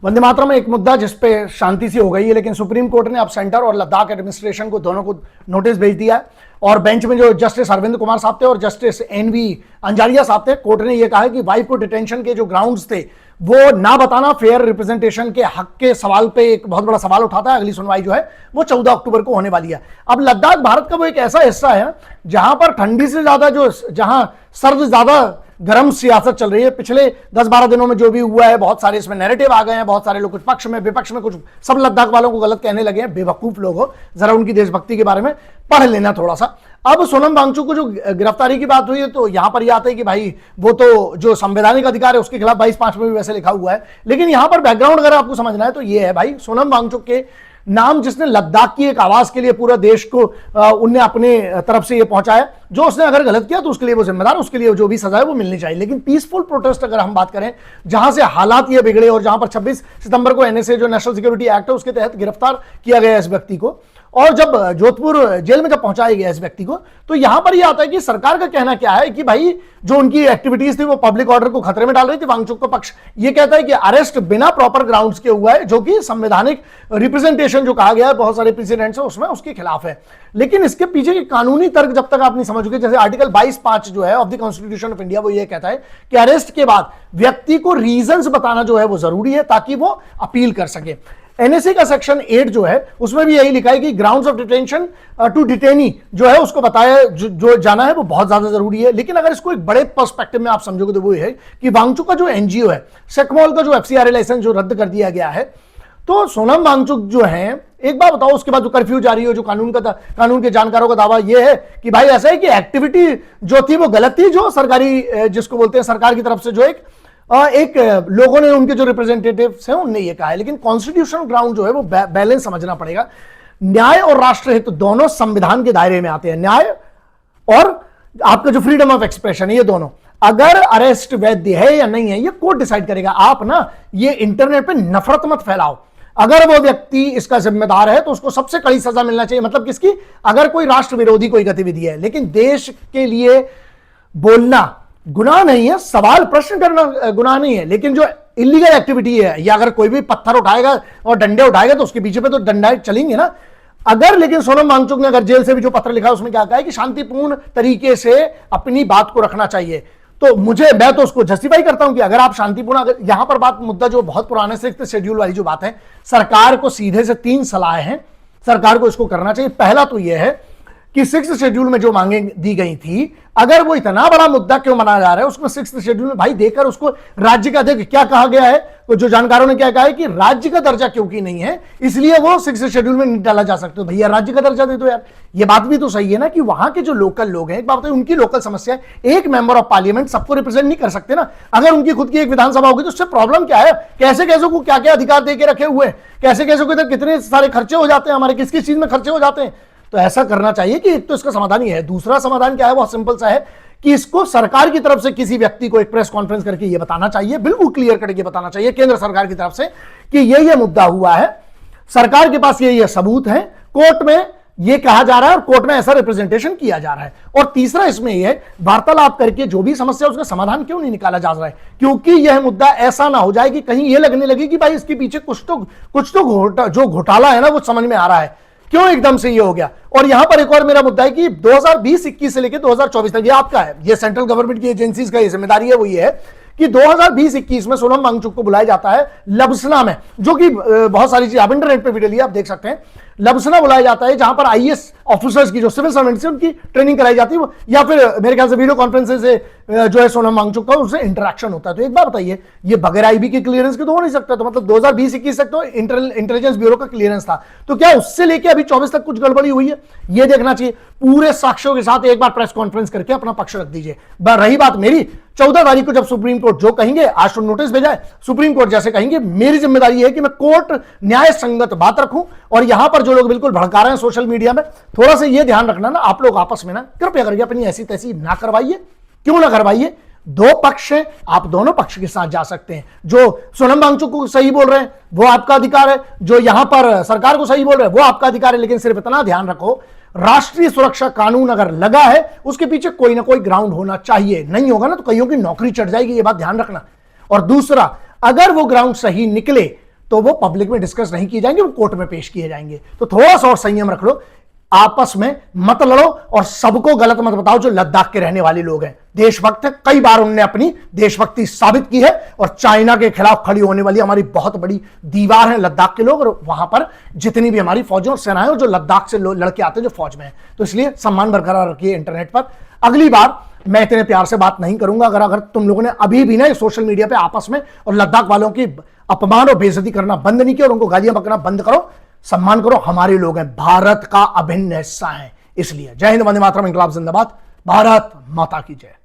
वंदे मातरम एक मुद्दा जिसपे शांति सी हो गई है, लेकिन सुप्रीम कोर्ट ने अब सेंटर और लद्दाख एडमिनिस्ट्रेशन को दोनों को नोटिस भेज दिया है। और बेंच में जो जस्टिस अरविंद कुमार साहब थे और जस्टिस एनवी अंजारिया साहब थे, कोर्ट ने यह कहा है कि वाइफ को डिटेंशन के जो ग्राउंड्स थे वो ना बताना फेयर रिप्रेजेंटेशन के हक के सवाल पे एक बहुत बड़ा सवाल उठाता है। अगली सुनवाई जो है वो 14 अक्टूबर को होने वाली है। अब लद्दाख भारत का वो एक ऐसा हिस्सा है जहां पर ठंडी से ज्यादा जहां सर्द ज्यादा गर्म सियासत चल रही है। पिछले 10-12 दिनों में जो भी हुआ है, बहुत सारे इसमें नैरेटिव आ गए हैं, बहुत सारे लोग कुछ पक्ष में विपक्ष में, कुछ सब लद्दाख वालों को गलत कहने लगे हैं। बेवकूफ लोग हो, जरा उनकी देशभक्ति के बारे में पढ़ लेना थोड़ा सा। अब सोनम वांगचुक को जो गिरफ्तारी की बात हुई है, तो यहां पर यह आता है कि भाई वो तो जो संवैधानिक अधिकार है उसके खिलाफ 22(5) में भी वैसे लिखा हुआ है। लेकिन यहां पर बैकग्राउंड अगर आपको समझना है तो ये है भाई, सोनम वांगचुक के नाम जिसने लद्दाख की एक आवाज के लिए पूरा देश को उनने अपने तरफ से ये पहुंचाया। जो उसने अगर गलत किया तो उसके लिए वो जिम्मेदार, उसके लिए जो भी सजा है वो मिलनी चाहिए। लेकिन पीसफुल प्रोटेस्ट अगर हम बात करें, जहां से हालात ये बिगड़े और जहां पर 26 सितंबर को एनएसए जो नेशनल सिक्योरिटी एक्ट है उसके तहत गिरफ्तार किया गया इस व्यक्ति को, और जब जोधपुर जेल में जब पहुंचाया गया इस व्यक्ति को, तो यहां पर यह आता है कि सरकार का कहना क्या है कि भाई जो उनकी एक्टिविटीज थी वो पब्लिक ऑर्डर को खतरे में डाल रही थी। वांगचुक का पक्ष यह कहता है कि अरेस्ट बिना प्रॉपर ग्राउंड्स के हुआ है, जो कि संवैधानिक रिप्रेजेंटेशन जो कहा गया है बहुत सारे प्रेसिडेंट्स है उसमें उसके खिलाफ है। लेकिन इसके पीछे के कानूनी तर्क जब तक आप नहीं समझोगे, जैसे आर्टिकल 22(5) जो है of the constitution of India, वो ये कहता है कि अरेस्ट के बाद व्यक्ति को रीजंस बताना जो है वो जरूरी है ताकि वो अपील कर सके। एनएसए का सेक्शन 8 जो है उसमें भी यही लिखा है कि grounds of detention to detenu जो है उसको बताया जो जाना है वो बहुत ज्यादा जरूरी है। लेकिन अगर इसको एक बड़े पर्सपेक्टिव में आप समझोगे तो वो है कि वांगचुक का जो एनजीओ है सेकमॉल का जो एफसीआरए लाइसेंस जो रद्द कर दिया गया है, तो सोनम वांगचुक जो है, एक बात बताओ, उसके बाद जो कर्फ्यू जारी हो, जो कानून के जानकारों का दावा यह है कि भाई ऐसा है कि एक्टिविटी जो थी वो गलत थी, जो सरकारी जिसको बोलते हैं सरकार की तरफ से जो एक लोगों ने, उनके जो रिप्रेजेंटेटिव्स हैं उनने ये कहा है। लेकिन कॉन्स्टिट्यूशनल ग्राउंड जो है वो बैलेंस समझना पड़ेगा। न्याय और राष्ट्रहित तो दोनों संविधान के दायरे में आते हैं। न्याय और आपका जो फ्रीडम ऑफ एक्सप्रेशन है, ये दोनों, अगर अरेस्ट वैध है या नहीं है ये कोर्ट डिसाइड करेगा। आप ना ये इंटरनेट पे नफरत मत फैलाओ। अगर वो व्यक्ति इसका जिम्मेदार है तो उसको सबसे कड़ी सजा मिलना चाहिए। मतलब किसकी? अगर कोई राष्ट्र विरोधी कोई गतिविधि है। लेकिन देश के लिए बोलना गुनाह नहीं है, सवाल प्रश्न करना गुनाह नहीं है। लेकिन जो इलीगल एक्टिविटी है, या अगर कोई भी पत्थर उठाएगा और डंडे उठाएगा तो उसके पीछे पे तो डंडे चलेंगे ना। अगर, लेकिन सोनम वांगचुक ने अगर जेल से भी जो पत्र लिखा उसमें क्या कहा है कि शांतिपूर्ण तरीके से अपनी बात को रखना चाहिए। तो मैं तो उसको जस्टिफाई करता हूं कि अगर आप शांतिपूर्ण, अगर यहां पर बात मुद्दा जो बहुत पुराने से शेड्यूल वाली जो बात है, सरकार को सीधे से 3 सलाह हैं, सरकार को इसको करना चाहिए। पहला तो यह है कि 6th शेड्यूल में जो मांगे दी गई थी, अगर वो इतना बड़ा मुद्दा क्यों मनाया जा रहा है, उसमें 6th शेड्यूल में भाई देकर उसको राज्य का, देख क्या कहा गया है, तो जो जानकारों ने क्या कहा है कि राज्य का दर्जा क्योंकि नहीं है इसलिए वो 6th शेड्यूल में नहीं डाला जा सकता। तो भैया राज्य का दर्जा दे दो यार। ये बात भी तो सही है ना कि वहां के जो लोकल लोग हैं, एक बात बताइए, उनकी लोकल समस्या है। एक मेंबर ऑफ पार्लियामेंट सबको रिप्रेजेंट नहीं कर सकते ना। अगर उनकी खुद की एक विधानसभा होगी तो उससे प्रॉब्लम क्या है? कैसे कैसे को क्या क्या अधिकार दे के रखे हुए हैं, कैसे कैसे को इधर कितने सारे खर्चे हो जाते हैं, हमारे किस किस चीज में खर्चे हो जाते हैं। तो ऐसा करना चाहिए कि एक तो इसका समाधान ही है। दूसरा समाधान क्या है? बहुत सिंपल सा है कि इसको सरकार की तरफ से किसी व्यक्ति को एक प्रेस कॉन्फ्रेंस करके ये बताना चाहिए, बिल्कुल क्लियर करके बताना चाहिए केंद्र सरकार की तरफ से कि ये मुद्दा हुआ है, सरकार के पास ये सबूत है, कोर्ट में ये कहा जा रहा है और कोर्ट में ऐसा रिप्रेजेंटेशन किया जा रहा है। और तीसरा इसमें यह वार्तालाप करके जो भी समस्या उसका समाधान क्यों नहीं निकाला जा रहा है, क्योंकि यह मुद्दा ऐसा ना हो जाए कि कहीं यह लगने लगे कि भाई इसके पीछे कुछ तो जो घोटाला है ना वो समझ में आ रहा है, क्यों एकदम से ये हो गया। और यहां पर एक और मेरा मुद्दा है कि 2020-21 से लेकर 2024 तक ये आपका है, ये सेंट्रल गवर्नमेंट की एजेंसीज का ये जिम्मेदारी है। वो ये है कि 2020-21 में सोनम वांगचुक को बुलाया जाता है लबसना में, जो कि बहुत सारी चीज आप इंटरनेट पे वीडियो लिए आप देख सकते हैं। लबसना बुलाया जाता है जहां पर आईएएस ऑफिसर्स की, जो सिविल सर्वेंट्स हैं, उनकी ट्रेनिंग कराई जाती है, या फिर मेरे ख्याल से वीडियो कॉन्फ्रेंस से जो है सोनम वांगचुक का उससे इंटरेक्शन होता है। तो एक बात बताइए, ये बगैर आईबी के क्लियरेंस के तो हो नहीं सकता। तो मतलब 2020-21 तक तो इंटेलिजेंस ब्यूरो का क्लियरेंस था, तो क्या उससे लेके अभी 24 तक कुछ गड़बड़ी हुई है? ये देखना चाहिए। पूरे साक्ष्यों के साथ एक बार प्रेस कॉन्फ्रेंस करके अपना पक्ष रख दीजिए। रही बात मेरी, 14 तारीख को जब सुप्रीम कोर्ट जो कहेंगे, आज तो नोटिस भेजा है, सुप्रीम कोर्ट जैसे कहेंगे, मेरी जिम्मेदारी है कि मैं कोर्ट न्याय संगत बात रखूं। और यहां पर जो लोग बिल्कुल भड़का रहे हैं सोशल मीडिया में, थोड़ा सा ये ध्यान रखना ना, आप लोग आपस में ना कृपया करके अपनी ऐसी तैसी ना करवाइए। क्यों ना करवाइए? 2 पक्ष हैं, आप दोनों पक्ष के साथ जा सकते हैं। जो सोनम वांगचुक को सही बोल रहे हैं वो आपका अधिकार है, जो यहां पर सरकार को सही बोल रहे हैं वो आपका अधिकार है। लेकिन सिर्फ इतना ध्यान रखो, राष्ट्रीय सुरक्षा कानून अगर लगा है उसके पीछे कोई ना कोई ग्राउंड होना चाहिए। नहीं होगा ना तो कईयों की नौकरी चढ़ जाएगी, ये बात ध्यान रखना। और दूसरा, अगर वो ग्राउंड सही निकले तो वो पब्लिक में डिस्कस नहीं किए जाएंगे, वो कोर्ट में पेश किए जाएंगे। तो थोड़ा सा और संयम रख लो, आपस में मत लड़ो और सबको गलत मत बताओ जो लद्दाख के रहने वाले लोग हैं। देशभक्त है, कई बार उन्होंने अपनी देशभक्ति साबित की है और चाइना के खिलाफ खड़ी होने वाली हमारी बहुत बड़ी दीवार है लद्दाख के लोग, और वहां पर जितनी भी हमारी फौजें और सेनाएं जो लद्दाख से लड़के आते हैं जो फौज में है। तो इसलिए सम्मान बरकरार रखिए इंटरनेट पर। अगली बार मैं इतने प्यार से बात नहीं करूंगा अगर तुम लोगों ने अभी भी ना सोशल मीडिया पे आपस में और लद्दाख वालों की अपमान और बेइज्जती करना बंद नहीं किया और उनको गालियां बकना बंद करो। सम्मान करो, हमारे लोग हैं, भारत का अभिन्न हिस्सा है। इसलिए जय हिंद, वंदे मातरम, इंकलाब जिंदाबाद, भारत माता की जय।